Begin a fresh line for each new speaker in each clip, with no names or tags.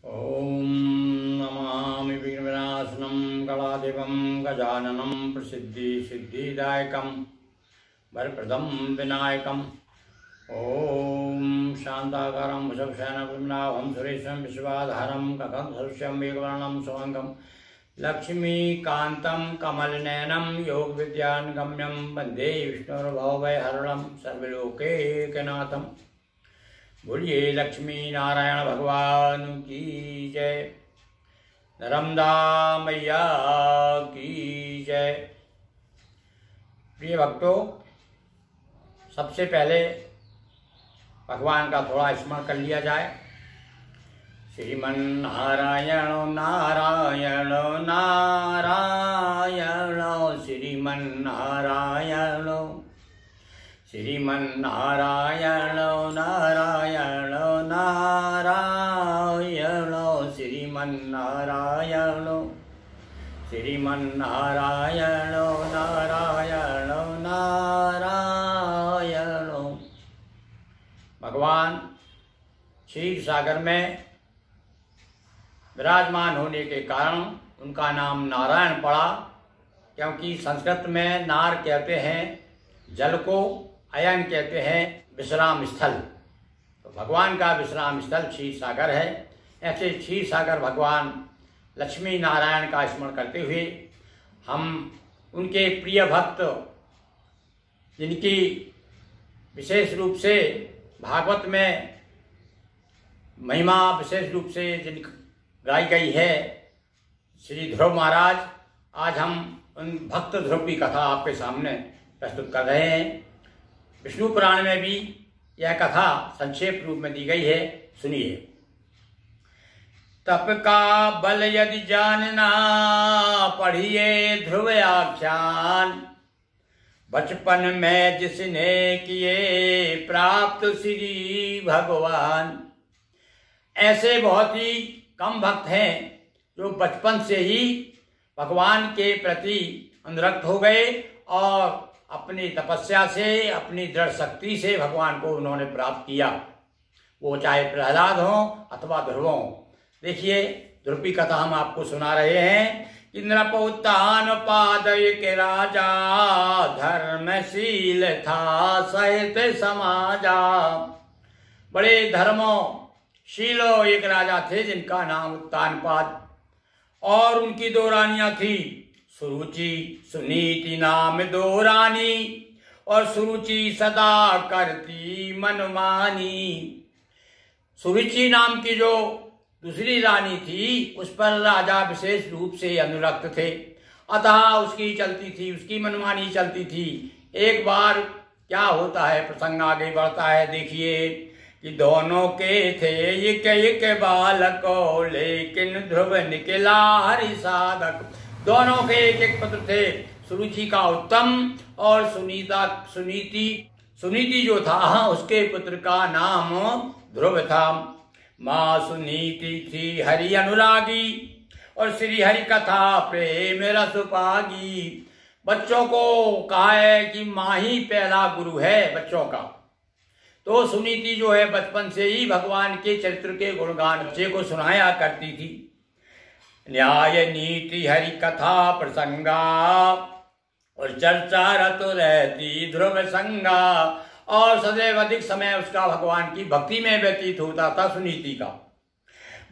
ओम नमामि विघ्नविनाशनं कलादेवं गजाननं प्रसिद्धिसिद्धिदायकं वरप्रदं विनायकम्। ओम शांताकारं भुजगशयनं पद्मनाभं सुरेशं विश्वाधारं गगनसदृशं मेघवर्णं शुभांगं लक्ष्मीकान्तं कमलनयनं योगविद्यागम्यं वन्दे विष्णुर्भवभयहरणं सर्वलोकैकनाथम्। बोलिए लक्ष्मी नारायण भगवान की जय, नर्मदा मैया की जय। प्रिय भक्तों, सबसे पहले भगवान का थोड़ा स्मरण कर लिया जाए। श्रीमन नारायण नारायण नारायण श्रीमन नारायण, श्रीमन नारायण नारायण नारायण श्रीमन नारायण, श्रीमन नारायण नारायण नारायण। भगवान क्षीर सागर में विराजमान होने के कारण उनका नाम नारायण पड़ा, क्योंकि संस्कृत में नार कहते हैं जल को, अयन कहते हैं विश्राम स्थल। तो भगवान का विश्राम स्थल क्षीर सागर है। ऐसे क्षीर सागर भगवान लक्ष्मी नारायण का स्मरण करते हुए हम उनके प्रिय भक्त, जिनकी विशेष रूप से भागवत में महिमा विशेष रूप से जिन गाई गई है, श्री ध्रुव महाराज, आज हम उन भक्त ध्रुव की कथा आपके सामने प्रस्तुत कर रहे हैं। विष्णु पुराण में भी यह कथा संक्षेप रूप में दी गई है, सुनिए। तप का बल यदि जानना, पढ़िए ध्रुव आख्यान, बचपन में जिसने किए प्राप्त श्री भगवान। ऐसे बहुत ही कम भक्त हैं जो बचपन से ही भगवान के प्रति अनुरक्त हो गए और अपनी तपस्या से, अपनी दृढ़ शक्ति से भगवान को उन्होंने प्राप्त किया। वो चाहे प्रहलाद हो अथवा ध्रुव हो। देखिए, ध्रुव की कथा हम आपको सुना रहे हैं। इंद्रपौतान पादय के राजा, धर्मशील था सहित समाजा। बड़े धर्मशीलो एक राजा थे जिनका नाम उत्तानपाद, और उनकी दो रानियां थी, सुरुचि सुनीति नाम दो रानी, और सुरुचि सदा करती मनमानी। सुरुचि नाम की जो दूसरी रानी थी, उस पर राजा विशेष रूप से अनुरक्त थे, अतः उसकी चलती थी, उसकी मनमानी चलती थी। एक बार क्या होता है, प्रसंग आगे बढ़ता है। देखिए कि दोनों के थे एक बालक, लेकिन ध्रुव निकला हरि साधक। दोनों के एक पुत्र थे, सुरुचि का उत्तम और सुनीति जो था, उसके पुत्र का नाम ध्रुव था। माँ सुनीति थी हरि अनुरागी, और श्री हरि कथा प्रेम रस पागी। बच्चों को कहा है कि माँ ही पहला गुरु है बच्चों का। तो सुनीति जो है बचपन से ही भगवान के चरित्र के गुणगान बच्चे को सुनाया करती थी। न्याय नीति हरि कथा प्रसंगा, और चर्चा रत रहती ध्रुव संगा। और सदैव अधिक समय उसका भगवान की भक्ति में व्यतीत होता था सुनीति का।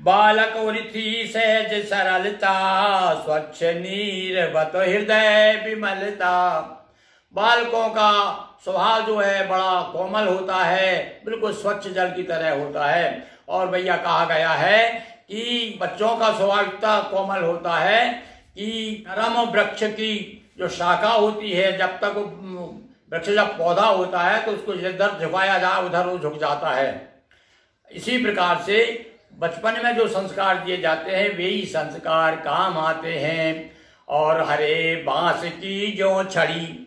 बालक थी सहज सरलता, स्वच्छ नीरवत हृदय विमलता। बालकों का स्वभाव जो है बड़ा कोमल होता है, बिल्कुल स्वच्छ जल की तरह होता है। और भैया कहा गया है कि बच्चों का स्वभाव इतना कोमल होता है कि नरम वृक्ष की जो शाखा होती है, जब तक वृक्ष जब पौधा होता है तो उसको जिधर झुकाया जाए उधर वो झुक जाता है। इसी प्रकार से बचपन में जो संस्कार दिए जाते हैं वे ही संस्कार काम आते हैं। और हरे बांस की जो छड़ी,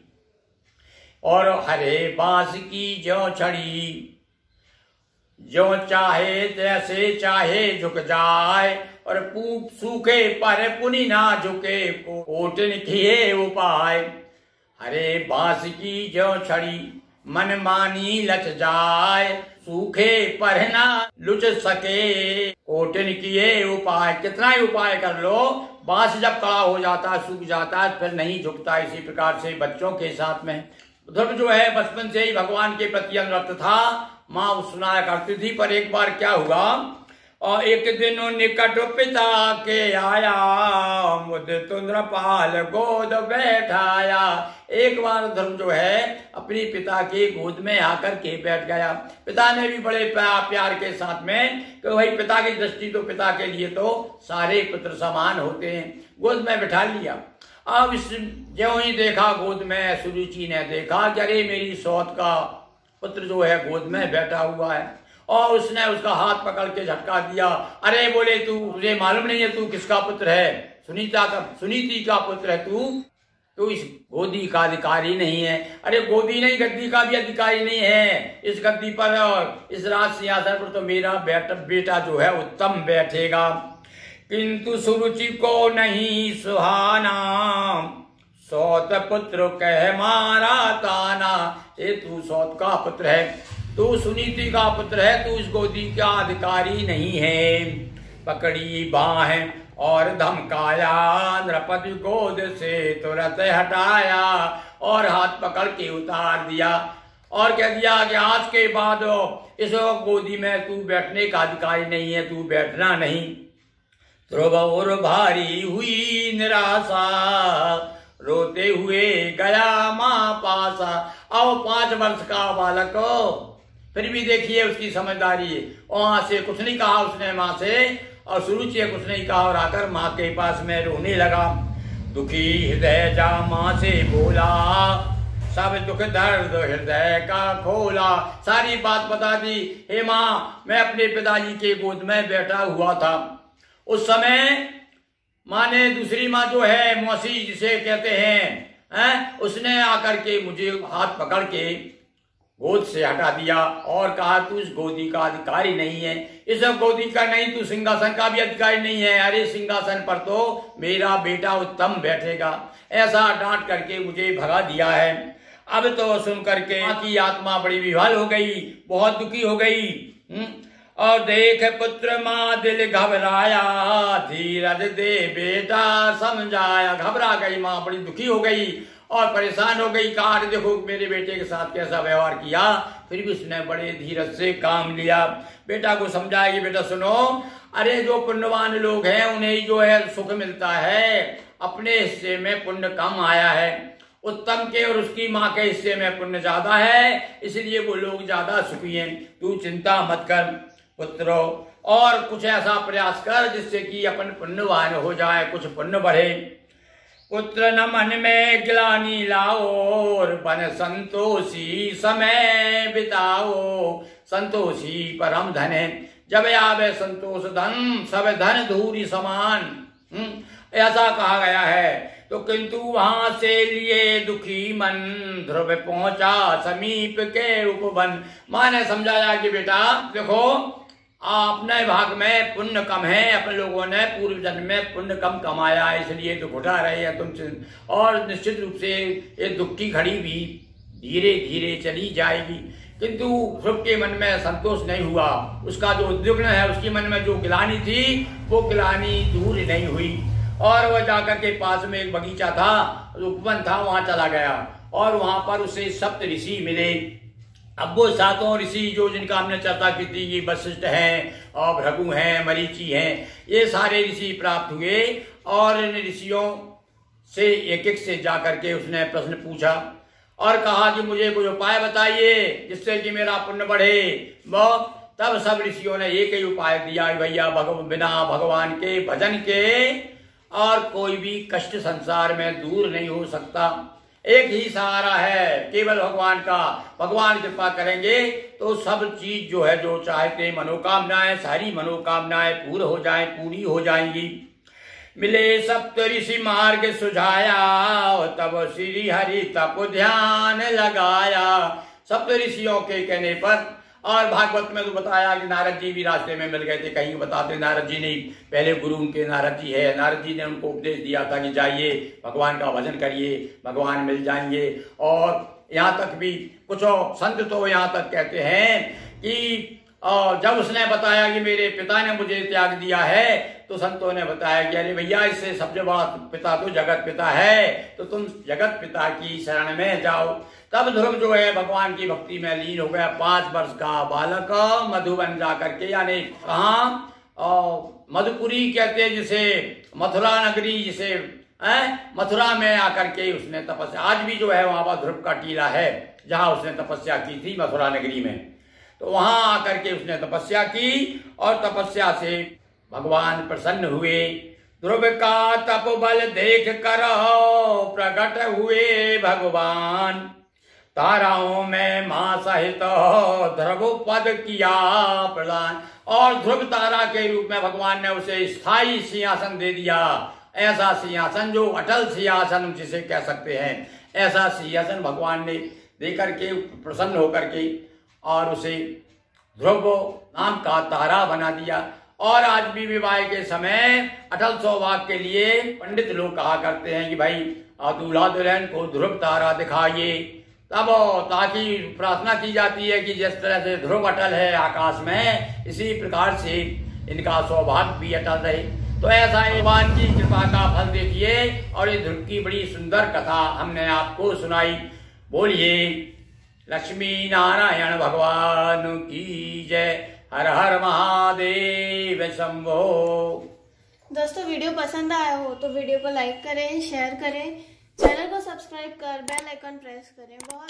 और हरे बांस की जो छड़ी, जो चाहे जैसे चाहे झुक जाए, और सूखे पर पुनि ना झुके, कोटिन किए उपाय। हरे बांस की जो छड़ी, मन मानी लच जाए, सूखे पर ना लुच सके। कोटिन किए उपाय, कितना ही उपाय कर लो, बांस जब कड़ा हो जाता है, सूख जाता है, फिर नहीं झुकता। इसी प्रकार से बच्चों के साथ में ध्रुव जो है बचपन से ही भगवान के प्रति अनुरक्त था। माँ सुनाया करती थी। पर एक बार क्या हुआ, और एक दिन निकट पिता के आया, मुद तुंद्रपाल गोद बैठाया। एक बार ध्रुव जो है अपनी पिता के गोद में आकर के बैठ गया। पिता ने भी बड़े प्यार के साथ में, कि भाई पिता की दृष्टि तो पिता के लिए तो सारे पुत्र समान होते हैं, गोद में बैठा लिया। अब इस जो ही देखा गोद में, सुरुचि ने देखा कि अरे मेरी सौत का पुत्र जो है गोद में बैठा हुआ है, और उसने उसका हाथ पकड़ के झटका दिया। अरे बोले तू, तुझे मालूम नहीं है तू किसका पुत्र है? सुनीति का पुत्र है तू इस गोदी का अधिकारी नहीं है। अरे गोदी नहीं, गद्दी का भी अधिकारी नहीं है। इस गद्दी पर और इस राज सिंहासन पर तो मेरा बेटा जो है उत्तम बैठेगा। किंतु सुरुचि को नहीं सुहाना, सौत पुत्र कह मारा ताना। ये तू सौत का पुत्र है, तू सुनीति का पुत्र है, तू इस गोदी का अधिकारी नहीं है। पकड़ी बाहें और धमकाया, नृपति गोद से तुरंत हटाया, और हाथ पकड़ के उतार दिया, और कह दिया कि आज के बाद इस गोदी में तू बैठने का अधिकारी नहीं है, तू बैठना नहीं। ध्रुव और भारी हुई निराशा, रोते हुए गया माँ पासा। अब 5 वर्ष का बालक, फिर भी देखिए उसकी समझदारी। वहां से कुछ नहीं कहा उसने माँ से, और सुरुचि से कुछ नहीं कहा, और आकर माँ के पास में रोने लगा। दुखी हृदय जा माँ से बोला, सब दुख दर्द हृदय का खोला। सारी बात बता दी। हे माँ, मैं अपने पिताजी के गोद में बैठा हुआ था। उस समय माँ ने, दूसरी माँ जो है मौसी जिसे कहते हैं, उसने आकर के मुझे हाथ पकड़ के गोद से हटा दिया, और कहा तू इस गोदी का अधिकारी नहीं है, इस गोदी का नहीं, तू सिंहासन का भी अधिकारी नहीं है। अरे सिंहासन पर तो मेरा बेटा उत्तम बैठेगा। ऐसा डांट करके मुझे भगा दिया है। अब तो सुन करके माँ की आत्मा बड़ी विह्वल हो गई, बहुत दुखी हो गई। और देख पुत्र माँ दिल घबराया, धीरज दे बेटा समझाया। घबरा गई माँ, बड़ी दुखी हो गई और परेशान हो गई। कहा देखो मेरे बेटे के साथ कैसा व्यवहार किया। फिर भी उसने बड़े धीरज से काम लिया। बेटा को समझाया कि बेटा सुनो, अरे जो पुण्यवान लोग हैं उन्हें जो है सुख मिलता है, अपने हिस्से में पुण्य कम आया है, उत्तम के और उसकी माँ के हिस्से में पुण्य ज्यादा है, इसलिए वो लोग ज्यादा सुखी हैं। तू चिंता मत कर पुत्रो, और कुछ ऐसा प्रयास कर जिससे कि अपन पुण्यवान हो जाए, कुछ पुण्य बढ़े। पुत्र न मन में ग्लानि लाओ, और बन संतोषी समय बिताओ। संतोषी परम धन है, जब आवे संतोष धन, सब धन धूरी समान। ऐसा कहा गया है। तो किंतु वहां से लिए दुखी मन, ध्रुव पहुंचा समीप के उपवन। माँ ने समझाया कि बेटा देखो, अपने भाग में पुण्य कम है, अपने लोगों ने पूर्व जन्म में पुण्य कम कमाया है, इसलिए दुख उठा रहे हैं तुम। और निश्चित रूप से ये दुख की घड़ी भी धीरे धीरे चली जाएगी। किंतु ध्रुव के मन में संतोष नहीं हुआ। उसका जो उद्विग्न है, उसके मन में जो गिलानी थी, वो गिलानी दूर नहीं हुई। और वह जाकर के पास में एक बगीचा था, उपवन था, वहां चला गया, और वहां पर उसे सप्त ऋषि मिले। अब वो 7 ऋषि जो जिनका हमने चर्चा की थी, ये वशिष्ठ हैं और भृगु हैं, मरीचि हैं, ये सारे ऋषि प्राप्त हुए। और इन ऋषियों से एक एक से जाकर के उसने प्रश्न पूछा और कहा कि मुझे कोई उपाय बताइए जिससे कि मेरा पुण्य बढ़े। वो तब सब ऋषियों ने एक ही उपाय दिया, भैया बिना भगवान के भजन के और कोई भी कष्ट संसार में दूर नहीं हो सकता। एक ही सहारा है, केवल भगवान का। भगवान कृपा करेंगे तो सब चीज जो है, जो चाहते मनोकामनाएं, सारी मनोकामनाएं पूरी हो जाएंगी। मिले सप्त ऋषि मार्ग सुझाया, तब श्री हरि तप ध्यान लगाया। सप्त ऋषियों के कहने पर, और भागवत में तो बताया कि नारद जी भी रास्ते में मिल गए थे। कहीं बताते नारद जी नहीं, पहले गुरु उनके नारद जी है, नारद जी ने उनको उपदेश दिया था कि जाइए भगवान का भजन करिए, भगवान मिल जाएंगे। और यहाँ तक भी कुछ संत तो यहाँ तक कहते हैं कि जब उसने बताया कि मेरे पिता ने मुझे त्याग दिया है, तो संतों ने बताया कि अरे भैया, इससे सबसे बड़ा पिता तो जगत पिता है, तो तुम जगत पिता की शरण में जाओ। तब ध्रुव जो है भगवान की भक्ति में लीन हो गया। 5 वर्ष का बालक मधुबन जा करके, यानी कहाँ मधुपुरी कहते हैं जिसे, मथुरा नगरी जिसे, मथुरा में आकर के उसने तपस्या, आज भी जो है वहां पर ध्रुव का टीला है जहां उसने तपस्या की थी मथुरा नगरी में। तो वहां आकर के उसने तपस्या की और तपस्या से भगवान प्रसन्न हुए। ध्रुव का तप बल देख कर प्रकट हुए भगवान, ताराओं में मां सहित ध्रुव पद किया प्रदान। और ध्रुव तारा के रूप में भगवान ने उसे स्थायी सिंहासन दे दिया। ऐसा सिंहासन जो अटल सिंहासन जिसे कह सकते हैं, ऐसा सिंहासन भगवान ने देकर के प्रसन्न होकर के और उसे ध्रुव नाम का तारा बना दिया। और आज भी विवाह के समय अटल सौभाग्य के लिए पंडित लोग कहा करते हैं कि भाई दूल्हा दुल्हन को ध्रुव तारा दिखाइए, तब ताकि प्रार्थना की जाती है कि जिस तरह से ध्रुव अटल है आकाश में, इसी प्रकार से इनका सौभाग्य भी अटल रहे। तो ऐसा भगवान की कृपा का फल देखिए। और ये ध्रुव की बड़ी सुंदर कथा हमने आपको सुनाई। बोलिए लक्ष्मी नारायण भगवान की जय। हर हर महादेव शंभो।
दोस्तों, वीडियो पसंद आया हो तो वीडियो को लाइक करें, शेयर करें, चैनल को सब्सक्राइब कर बेल आइकन प्रेस करें। बहुत